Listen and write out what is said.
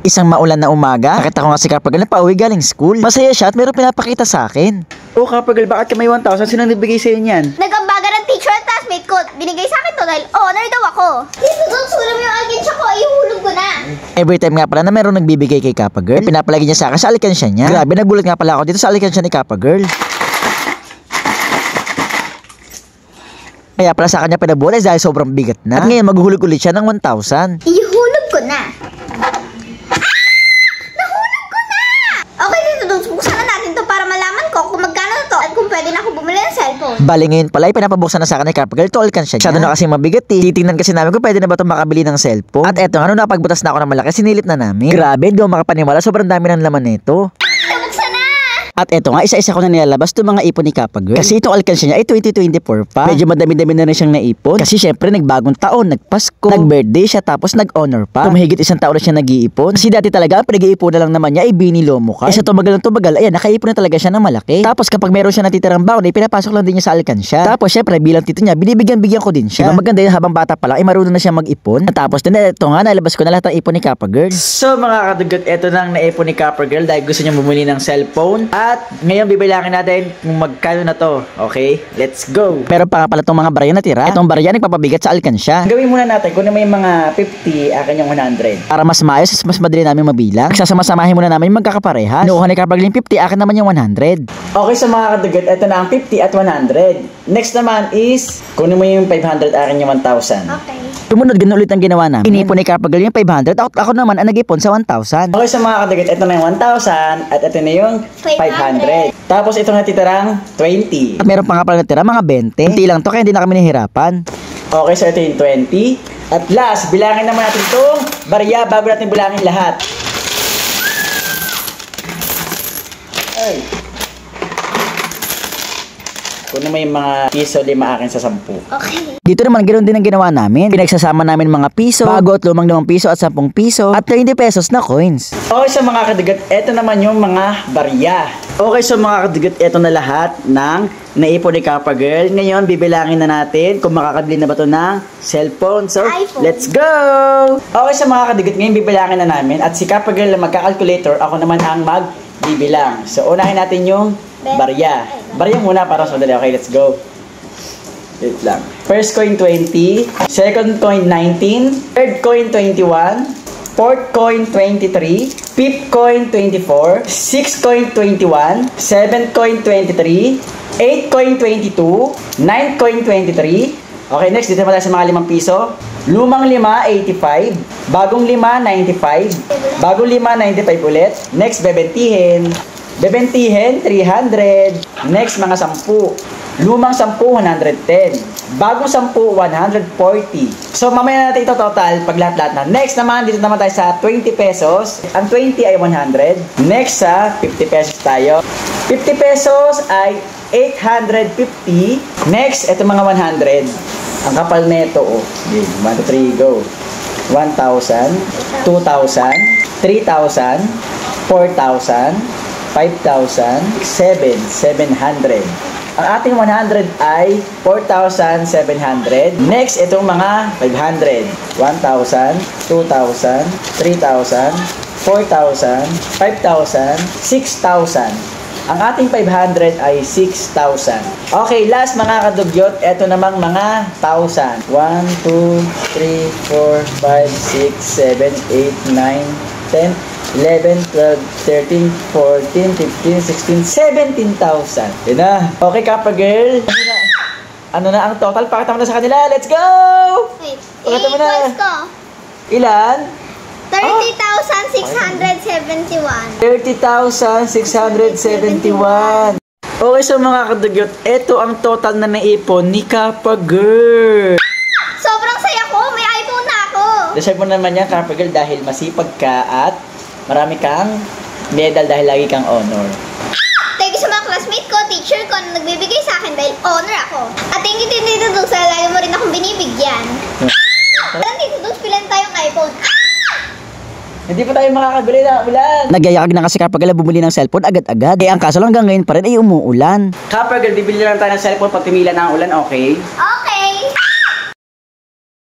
Isang maulan na umaga, nakita ko nga si Kapagel na pauwi galing school. Masaya siya at mayroong pinapakita sa akin. Oh, Kapagel, bakit ka may 1,000? Sino nagbigay sa'yo niyan? Nagambaga ng teacher at classmate ko. Binigay sa akin to dahil honor daw ako. Dito doon, sulam yung alkinsya ko. Ihulog ko na. Every time nga pala na mayroong nagbibigay kay Kapagel, pinapalagi niya sa akin sa alkansya niya. Grabe, nagulat nga pala ako dito sa alkansya ni Kapagel. Kaya pala sa kanya pinabulas dahil sobrang bigat na. At ngayon maghuhulog ulit siya ng 1,000. Ihulog ko na. Nahulog ko na! Okay, dito doon. Buksan na natin to para malaman ko kung magkano na to at kung pwede na ako bumili ng cellphone. Bali ngayon pala ay pinapabuksan na sa akin ni Kapagel to alkansya niya. Masyado na kasi mabigat eh. Titingnan kasi namin kung pwede na ba ito makabili ng cellphone. At eto nga, napagbutas na ako ng malaki, sinilip na namin. Grabe, di ako makapaniwala, sobrang dami ng laman nito. At eto nga, isa-isa ko na nilalabas itong mga ipon ni Kapagel. Kasi itong alkansya niya ay 2024 pa. Medyo madami-dami na rin siyang naipon. Kasi syempre, nagbagong taon, nagpasko, nag-birthday siya, tapos nag-honor pa. Tumahigit isang taon na siya nag-iipon. Kasi dati talaga, ang pinag-iipon na lang naman niya ay binilomo ka. Sa tumagal ng tumagal, ayan, nakaipon na talaga siya ng malaki. Tapos kapag meron siya natitirang baon, ay pinapasok lang din niya sa alkansya. Tapos syempre, bilang tito niya, binibigyan-bigyan ko din siya. Diba, maganda yun, habang bata pa lang, ay marunong na siya mag-ipon. At tapos din, eto nga, nalabas ko na lahat ng ipon ni Kapagel. So mga kadugot, eto na ang naipon ni Kapagel dahil gusto niya bumili ng cellphone. At ngayon, bibilangin natin kung magkano na to. Okay, let's go. Pero pa nga pala itong mga barya na tira. Itong barya nagpapabigat sa alkansya. Gawin muna natin kung may mga 50, akin yung 100. Para mas maayos, mas madali namin mabilang. Sasama-samahin muna namin yung magkakaparehas. Nuha ni Kapagel yung 50, akin naman yung 100. Okay, so mga kadugot, ito na ang 50 at 100. Next naman is, kunin mo yung 500, akin yung 1,000. Okay. Sumunod, ganun ulit ang ginawa namin. Inipon ni Kapagel yung 500, ako naman ang nag-ipon sa 1,000. Okay, so mga kadugot, ito na yung 1,000 at ito na yung 500. Tapos ito natitirang 20. At meron pa nga pala natira mga 20. Hindi lang to kaya hindi na kami nahihirapan. Okay, so ito yung 20. At last, bilangin naman natin itong barya bago natin bilangin lahat. Ay. Kunin mo yung mga piso, 5 akin sa 10. Okay. Dito naman, ganoon din ang ginawa namin. Pinagsasama namin mga piso, bago at lumang 5 piso at 10 piso, at 20 pesos na coins. Okay, so mga kadigat, eto naman yung mga barya. Okay, so mga kadigat, eto na lahat ng naipon ni Kapagel. Ngayon, bibilangin na natin kung makakabili na ba ito ng cellphone. So, iPhone. Let's go! Okay, so mga kadigat, ngayon bibilangin na namin. At si Kapagel na magka-calculator, ako naman ang magbibilang. So, unahin natin yung barya. Barya muna para sa madali. Okay, let's go. Wait lang. First coin 20, second coin 19, third coin 21, fourth coin 23, fifth coin 24, sixth coin 21, seventh coin 23, eighth coin 22, ninth coin 23. Okay, next dito naman tayo sa mga 5 piso. Lumang 5, 85. Bagong 5, 95. Bagong 5, 95 ulit. Next, bebentihin. Bebentihin, 300. Next, mga 10. Lumang 10, 110. Bagong 10, 140. So, mamaya natin ito total pag lahat-lahat na. Next naman, dito naman tayo sa 20 pesos. Ang 20 ay 100. Next, sa 50 pesos tayo. 50 pesos ay 850. Next, ito mga 100. Ang kapal nito, oh. 1, 2, 3, go. 1,000, 2,000, 3,000, 4,000, 5,000, 700. Ang ating 100 ay 4,700. Next, itong mga 500. 1,000, 2,000, 3,000, 4,000, 5,000, 6,000. Ang ating 500 ay 6,000. Okay, last mga kadugyot, eto namang mga 1,000. 1, 2, 3, 4, 5, 6, 7, 8, 9, 10, 11, 12, 13, 14, 15, 16, 17,000. Yun na. Okay, Kapagel. Ano na ang total? Pakita mo na sa kanila. Let's go! Wait, Pakita mo na. i-equals ko. Ilan? 30,671. 30,671. Okay, so mga kadugyot, ito ang total na naipon ni Kapagel. Sobrang saya ko. May iPhone na ako. Deserve mo naman yan, Kapagel, dahil masipag ka at marami kang medal dahil lagi kang honor. Thank you sa mga classmate ko, teacher ko na nagbibigay sa akin dahil honor ako. At thank you din dito doon sa lagi mo rin akong binibigyan. Dito doon, pilan tayong iPhone. Hindi pa tayo makakabili na ulan. Nagyayakag na kasi Kapagel bumili ng cellphone agad-agad. Eh ang kaso lang hanggang ngayon pa rin ay umuulan. Kapagel, bibili lang tayo ng cellphone pag tumila na ang ulan, okay? Okay.